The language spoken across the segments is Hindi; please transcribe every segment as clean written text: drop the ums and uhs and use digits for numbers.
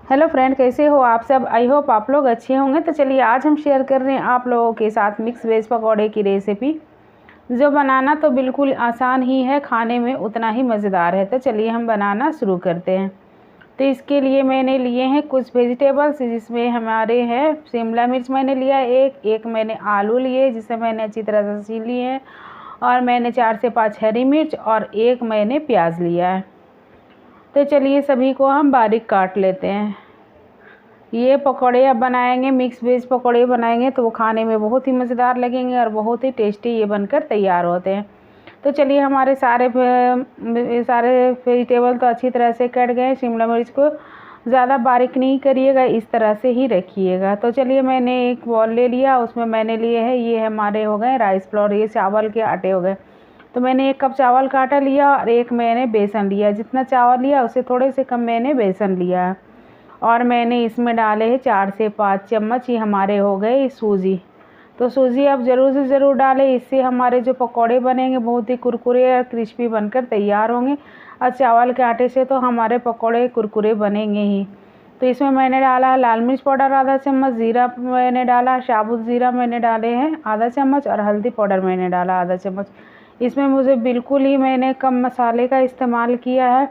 हेलो फ्रेंड, कैसे हो आप सब। आई होप आप लोग अच्छे होंगे। तो चलिए आज हम शेयर कर रहे हैं आप लोगों के साथ मिक्स वेज पकौड़े की रेसिपी, जो बनाना तो बिल्कुल आसान ही है, खाने में उतना ही मज़ेदार है। तो चलिए हम बनाना शुरू करते हैं। तो इसके लिए मैंने लिए हैं कुछ वेजिटेबल्स, जिसमें हमारे हैं शिमला मिर्च मैंने लिया एक मैंने आलू लिए जिसे मैंने अच्छी तरह से छील लिए हैं, और मैंने 4 से 5 हरी मिर्च और एक मैंने प्याज लिया है। तो चलिए सभी को हम बारीक काट लेते हैं। ये पकौड़े अब बनाएंगे, मिक्स वेज पकौड़े बनाएंगे तो वो खाने में बहुत ही मज़ेदार लगेंगे और बहुत ही टेस्टी ये बनकर तैयार होते हैं। तो चलिए हमारे सारे वेजिटेबल तो अच्छी तरह से कट गए। शिमला मिर्च को ज़्यादा बारीक नहीं करिएगा, इस तरह से ही रखिएगा। तो चलिए मैंने एक बॉल ले लिया, उसमें मैंने लिए हैं, ये हमारे हो गए राइस फ्लोर, ये चावल के आटे हो गए। तो मैंने 1 कप चावल का आटा लिया और 1 मैंने बेसन लिया। जितना चावल लिया उससे थोड़े से कम मैंने बेसन लिया है। और मैंने इसमें डाले हैं 4 से 5 चम्मच, ये हमारे हो गए सूजी। तो सूजी आप ज़रूर से ज़रूर डालें, इससे हमारे जो पकौड़े बनेंगे बहुत ही कुरकुरे और क्रिस्पी बनकर तैयार होंगे। और चावल के आटे से तो हमारे पकौड़े कुरकुरे बनेंगे ही। तो इसमें मैंने डाला लाल मिर्च पाउडर आधा चम्मच, ज़ीरा मैंने डाला, साबुत ज़ीरा मैंने डाले हैं आधा चम्मच, और हल्दी पाउडर मैंने डाला आधा चम्मच। इसमें मुझे बिल्कुल ही मैंने कम मसाले का इस्तेमाल किया है।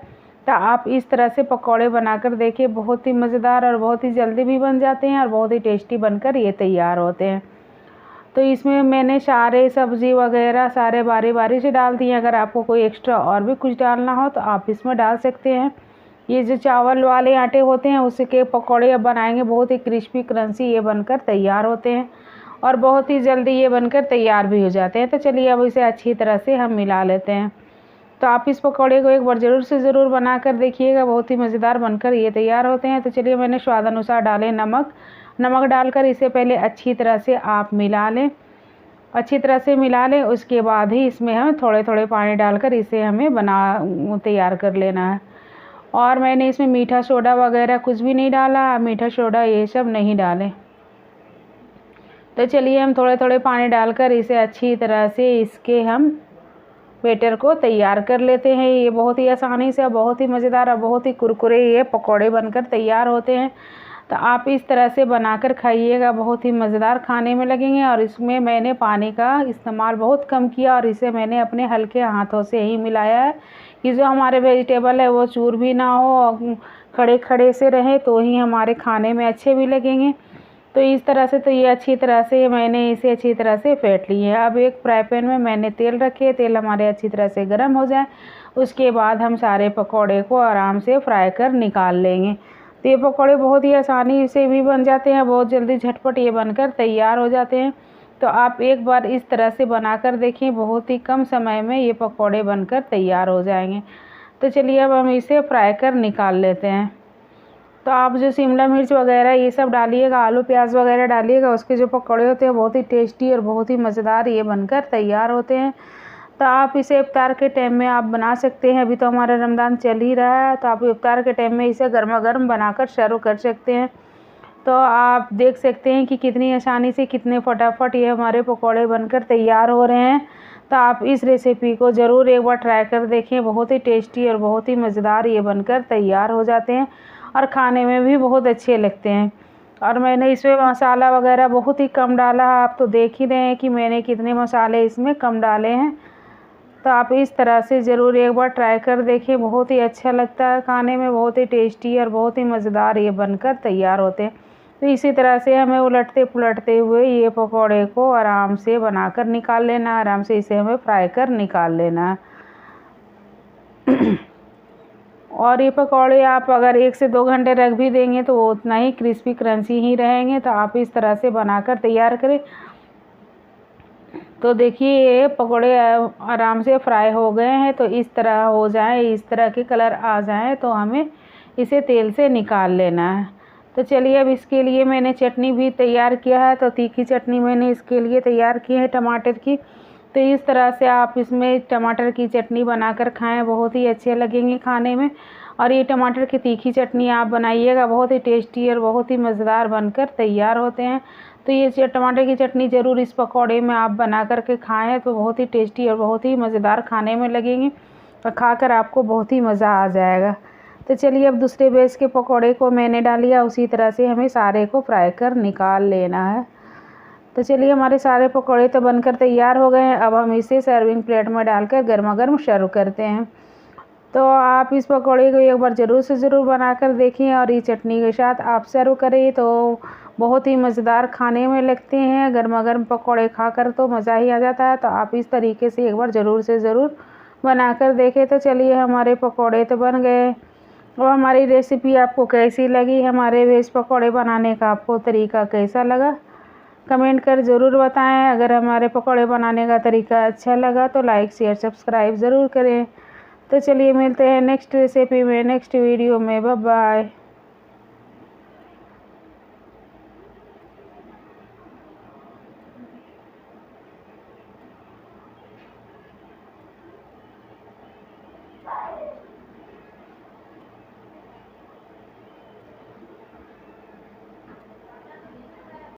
तो आप इस तरह से पकौड़े बनाकर देखिए, बहुत ही मज़ेदार और बहुत ही जल्दी भी बन जाते हैं और बहुत ही टेस्टी बनकर ये तैयार होते हैं। तो इसमें मैंने सारे सब्ज़ी वगैरह सारे बारी बारी से डाल दिए। अगर आपको कोई एक्स्ट्रा और भी कुछ डालना हो तो आप इसमें डाल सकते हैं। ये जो चावल वाले आटे होते हैं उसके पकौड़े अब बनाएंगे, बहुत ही क्रिस्पी क्रंची ये बनकर तैयार होते हैं और बहुत ही जल्दी ये बनकर तैयार भी हो जाते हैं। तो चलिए अब इसे अच्छी तरह से हम मिला लेते हैं। तो आप इस पकौड़े को एक बार ज़रूर से ज़रूर बना कर देखिएगा, बहुत ही मज़ेदार बनकर ये तैयार होते हैं। तो चलिए मैंने स्वाद अनुसार डाले नमक डालकर इसे पहले अच्छी तरह से आप मिला लें, अच्छी तरह से मिला लें। उसके बाद ही इसमें हम थोड़े थोड़े पानी डालकर इसे हमें तैयार कर लेना है। और मैंने इसमें मीठा सोडा वगैरह कुछ भी नहीं डाला, मीठा सोडा ये सब नहीं डालें। तो चलिए हम थोड़े थोड़े पानी डालकर इसे अच्छी तरह से इसके हम बैटर को तैयार कर लेते हैं। ये बहुत ही आसानी से, बहुत ही मज़ेदार और बहुत ही कुरकुरे ये पकौड़े बनकर तैयार होते हैं। तो आप इस तरह से बनाकर खाइएगा, बहुत ही मज़ेदार खाने में लगेंगे। और इसमें मैंने पानी का इस्तेमाल बहुत कम किया और इसे मैंने अपने हल्के हाथों से ही मिलाया है कि जो हमारे वेजिटेबल है वो चूर भी ना हो, खड़े खड़े से रहे तो ही हमारे खाने में अच्छे भी लगेंगे। तो इस तरह से तो ये अच्छी तरह से मैंने इसे अच्छी तरह से फेंट ली है। अब एक फ्राई पैन में मैंने तेल रखे, तेल हमारे अच्छी तरह से गर्म हो जाए उसके बाद हम सारे पकौड़े को आराम से फ्राई कर निकाल लेंगे। तो ये पकौड़े बहुत ही आसानी से भी बन जाते हैं, बहुत जल्दी झटपट ये बनकर तैयार हो जाते हैं। तो आप एक बार इस तरह से बनाकर देखिए, बहुत ही कम समय में ये पकौड़े बनकर तैयार हो जाएंगे। तो चलिए अब हम इसे फ्राई कर निकाल लेते हैं। तो आप जो शिमला मिर्च वगैरह ये सब डालिएगा, आलू प्याज वगैरह डालिएगा, उसके जो पकौड़े होते हैं बहुत ही टेस्टी और बहुत ही मज़ेदार ये बनकर तैयार होते हैं। तो आप इसे इफ्तार के टाइम में आप बना सकते हैं। अभी तो हमारा रमज़ान चल ही रहा है, तो आप इफ्तार के टाइम में इसे गर्मा गर्म बनाकर सर्व कर सकते हैं। तो आप देख सकते हैं कि कितनी आसानी से, कितने फटाफट ये हमारे पकौड़े बनकर तैयार हो रहे हैं। तो आप इस रेसिपी को ज़रूर एक बार ट्राई कर देखें, बहुत ही टेस्टी और बहुत ही मज़ेदार ये बनकर तैयार हो जाते हैं और खाने में भी बहुत अच्छे लगते हैं। और मैंने इसमें मसाला वगैरह बहुत ही कम डाला, आप तो देख ही रहे हैं कि मैंने कितने मसाले इसमें कम डाले हैं। तो आप इस तरह से ज़रूर एक बार ट्राई कर देखें, बहुत ही अच्छा लगता है खाने में, बहुत ही टेस्टी और बहुत ही मज़ेदार ये बनकर तैयार होते हैं। तो इसी तरह से हमें उलटते पुलटते हुए ये पकौड़े को आराम से बनाकर निकाल लेना, आराम से इसे हमें फ्राई कर निकाल लेना। और ये पकौड़े आप अगर 1 से 2 घंटे रख भी देंगे तो वो उतना ही क्रिस्पी क्रंची ही रहेंगे। तो आप इस तरह से बनाकर तैयार करें। तो देखिए ये पकौड़े आराम से फ्राई हो गए हैं। तो इस तरह हो जाए, इस तरह के कलर आ जाए तो हमें इसे तेल से निकाल लेना है। तो चलिए अब इसके लिए मैंने चटनी भी तैयार किया है। तो तीखी चटनी मैंने इसके लिए तैयार की है टमाटर की। तो इस तरह से आप इसमें टमाटर की चटनी बनाकर खाएं, बहुत ही अच्छे लगेंगे खाने में। और ये टमाटर की तीखी चटनी आप बनाइएगा, बहुत ही टेस्टी और बहुत ही मज़ेदार बनकर तैयार होते हैं। तो ये टमाटर की चटनी ज़रूर इस पकौड़े में आप बना करके खाएं, तो बहुत ही टेस्टी और बहुत ही मज़ेदार खाने में लगेंगी और खाकर आपको बहुत ही मज़ा आ जाएगा। तो चलिए अब दूसरे बेस के पकौड़े को मैंने डाल लिया, उसी तरह से हमें सारे को फ्राई कर निकाल लेना है। तो चलिए हमारे सारे पकौड़े तो बनकर तैयार हो गए हैं। अब हम इसे सर्विंग प्लेट में डालकर गर्मा गर्म सर्व करते हैं। तो आप इस पकौड़े को एक बार ज़रूर से ज़रूर बनाकर देखिए और इस चटनी के साथ आप सर्व करें तो बहुत ही मज़ेदार खाने में लगते हैं। गर्मा गर्म पकौड़े खाकर तो मज़ा ही आ जाता है। तो आप इस तरीके से एक बार ज़रूर से ज़रूर बनाकर देखें। तो चलिए हमारे पकौड़े तो बन गए। और हमारी रेसिपी आपको कैसी लगी, हमारे वेज पकौड़े बनाने का आपको तरीका कैसा लगा, कमेंट कर ज़रूर बताएं। अगर हमारे पकौड़े बनाने का तरीका अच्छा लगा तो लाइक शेयर सब्सक्राइब ज़रूर करें। तो चलिए मिलते हैं नेक्स्ट रेसिपी में, नेक्स्ट वीडियो में। Bye bye.